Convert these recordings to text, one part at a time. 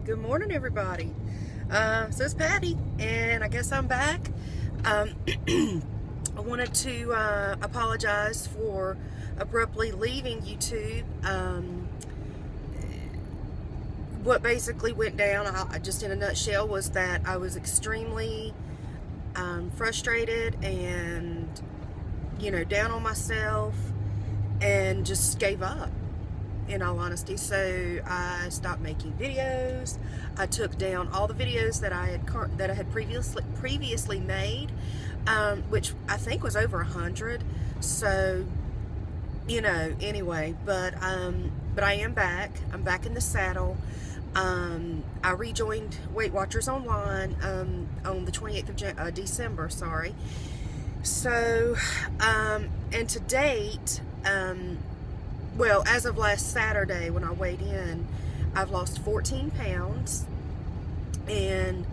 Good morning, everybody. So it's Patty, and I guess I'm back. I wanted to apologize for abruptly leaving YouTube. What basically went down, just in a nutshell, was that I was extremely frustrated and, down on myself, and just gave up, in all honesty. So I stopped making videos. I took down all the videos that I had previously made, which I think was over 100. So, anyway, but I am back. I'm back in the saddle. I rejoined Weight Watchers Online on the 28th of December. Sorry. So, and to date, well, as of last Saturday when I weighed in, I've lost 14 pounds, and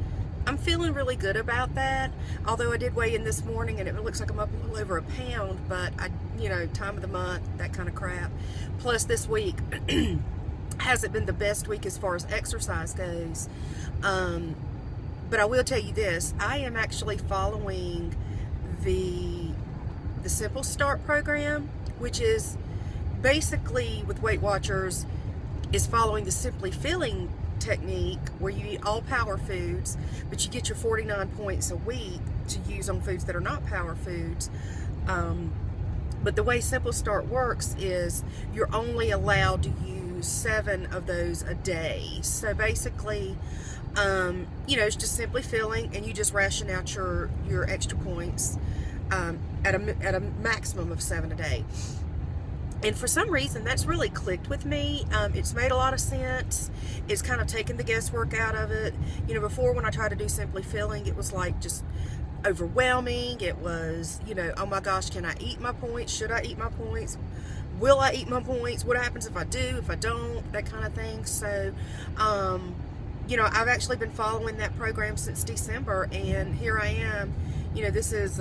I'm feeling really good about that. Although I did weigh in this morning and it looks like I'm up a little over a pound, but time of the month, that kind of crap. Plus this week hasn't been the best week as far as exercise goes. But I will tell you this, I am actually following the Simple Start program, which is basically, with Weight Watchers, is following the Simply Feeling technique, where you eat all power foods, but you get your 49 points a week to use on foods that are not power foods. But the way Simple Start works is you're only allowed to use 7 of those a day. So basically, it's just Simply Feeling, and you just ration out your extra points at a maximum of 7 a day. And for some reason, that's really clicked with me. It's made a lot of sense. It's kind of taken the guesswork out of it. Before, when I tried to do Simply Feeling, it was like just overwhelming. It was, oh my gosh, can I eat my points? Should I eat my points? Will I eat my points? What happens if I do, if I don't? That kind of thing. So, I've actually been following that program since December, and here I am. This is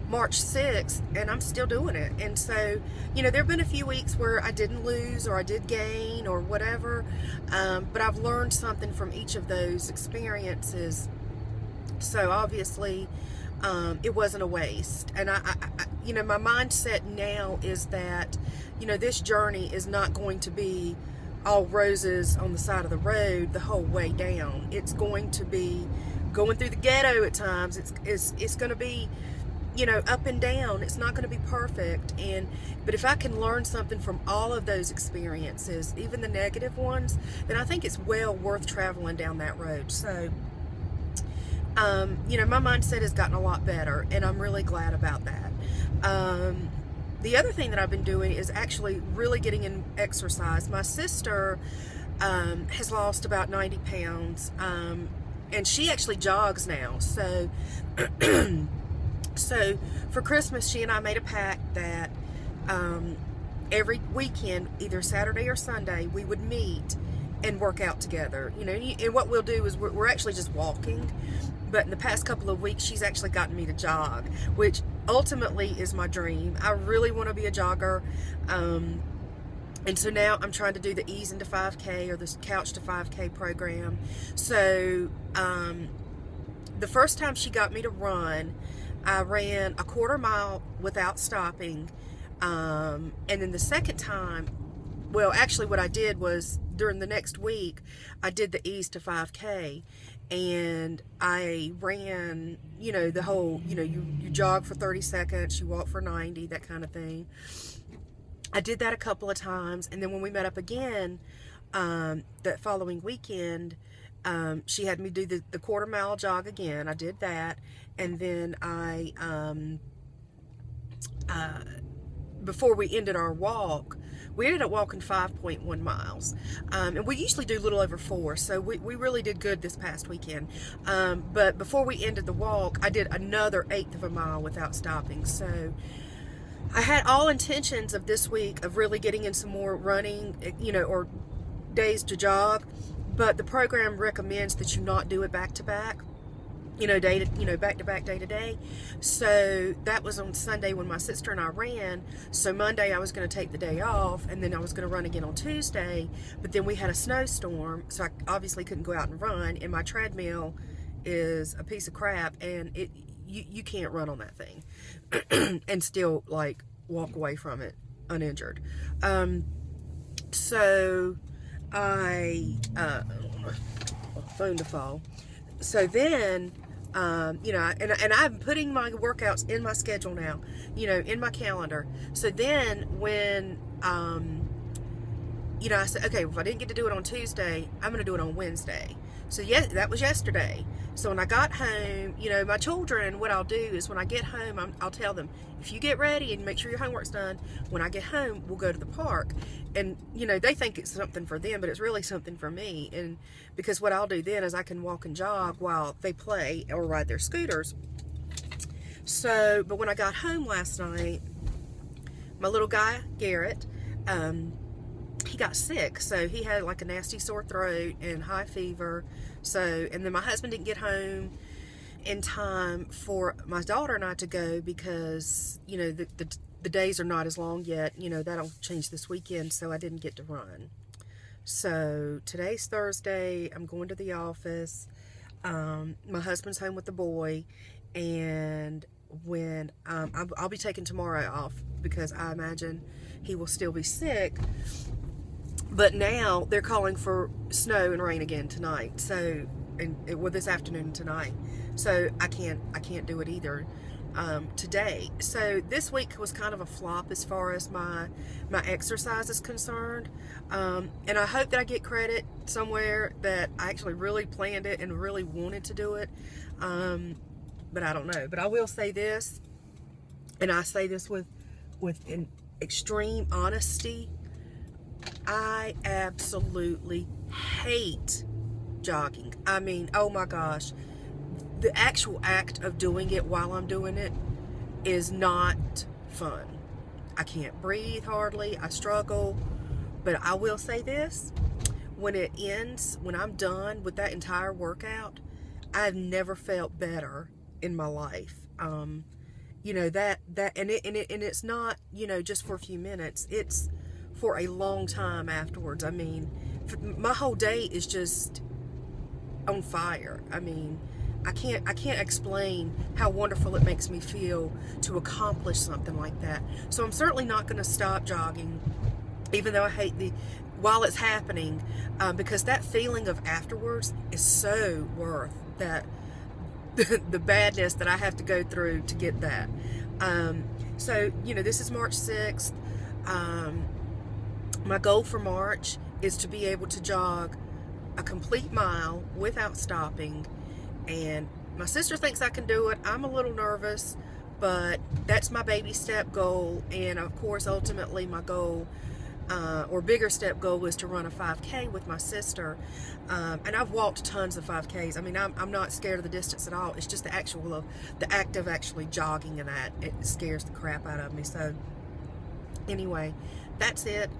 March 6th, and I'm still doing it. And so, there have been a few weeks where I didn't lose, or I did gain, or whatever, but I've learned something from each of those experiences. So obviously, it wasn't a waste. And I my mindset now is that, this journey is not going to be all roses on the side of the road the whole way down. It's going to be going through the ghetto at times. It's going to be, up and down. It's not going to be perfect. But if I can learn something from all of those experiences, even the negative ones, then I think it's well worth traveling down that road. So, my mindset has gotten a lot better, and I'm really glad about that. The other thing that I've been doing is actually really getting in exercise. My sister has lost about 90 pounds, and she actually jogs now. So, so for Christmas, she and I made a pact that every weekend, either Saturday or Sunday, we would meet and work out together. And what we'll do is we're actually just walking. But in the past couple of weeks, she's actually gotten me to jog, which ultimately is my dream. I really want to be a jogger. And so now I'm trying to do the Ease into 5K, or the Couch to 5K program. So the first time she got me to run, I ran a 1/4 mile without stopping. And then the second time, well, actually what I did was, during the next week, I did the Ease to 5K. And I ran, the whole, you jog for 30 seconds, you walk for 90, that kind of thing. I did that a couple of times. And then when we met up again, that following weekend, she had me do the 1/4 mile jog again. I did that. And then before we ended our walk, we ended up walking 5.1 miles. And we usually do a little over 4, so we really did good this past weekend. But before we ended the walk, I did another 1/8 of a mile without stopping. So I had all intentions of this week of really getting in some more running, or days to jog. But the program recommends that you not do it back to back. day to, back to back, day to day. So that was on Sunday when my sister and I ran. So Monday I was going to take the day off, and then I was going to run again on Tuesday. But then we had a snowstorm, so I obviously couldn't go out and run. And my treadmill is a piece of crap, and you can't run on that thing and still like walk away from it uninjured. So I phone to fall. So then, and I'm putting my workouts in my schedule now, in my calendar. So then when, I said, okay, if I didn't get to do it on Tuesday, I'm going to do it on Wednesday. So yes, that was yesterday. So when I got home, my children, what I'll do is when I get home, I'll tell them, if you get ready and make sure your homework's done, when I get home, we'll go to the park. And, they think it's something for them, but it's really something for me. And because what I'll do then is I can walk and jog while they play or ride their scooters. So, but when I got home last night, my little guy, Garrett, he got sick. So he had like a nasty sore throat and high fever. So, and then my husband didn't get home in time for my daughter and I to go because, the days are not as long yet. That'll change this weekend, so I didn't get to run. So today's Thursday. I'm going to the office. My husband's home with the boy, and when I'll be taking tomorrow off because I imagine he will still be sick. But now they're calling for snow and rain again tonight. So, this afternoon and tonight. So I can't do it either today. So this week was kind of a flop as far as my exercise is concerned. And I hope that I get credit somewhere that I actually really planned it and really wanted to do it. But I don't know. But I will say this, and I say this with an extreme honesty. I absolutely hate jogging. I mean, oh my gosh. The actual act of doing it while I'm doing it is not fun. I can't breathe hardly. I struggle. But I will say this. When it ends, when I'm done with that entire workout, I've never felt better in my life. And it's not, just for a few minutes. It's for a long time afterwards. I mean, my whole day is just on fire. I mean, I can't explain how wonderful it makes me feel to accomplish something like that. So I'm certainly not going to stop jogging, even though I hate while it's happening, because that feeling of afterwards is so worth that the badness that I have to go through to get that. So this is March 6th. My goal for March is to be able to jog a complete mile without stopping. And my sister thinks I can do it. I'm a little nervous, but that's my baby step goal. And of course, ultimately my goal, or bigger step goal, is to run a 5K with my sister. And I've walked tons of 5Ks. I mean, I'm not scared of the distance at all. It's just the act of actually jogging, and that it scares the crap out of me. So anyway, that's it.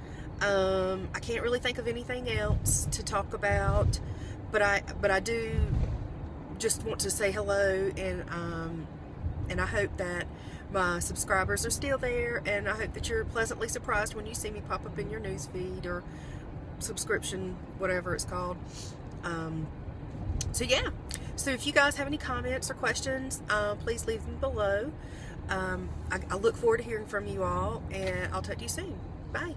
I can't really think of anything else to talk about, but I do just want to say hello, and I hope that my subscribers are still there, and I hope that you're pleasantly surprised when you see me pop up in your news feed or subscription, whatever it's called. So yeah, so if you guys have any comments or questions, please leave them below. I look forward to hearing from you all, and I'll talk to you soon. Bye.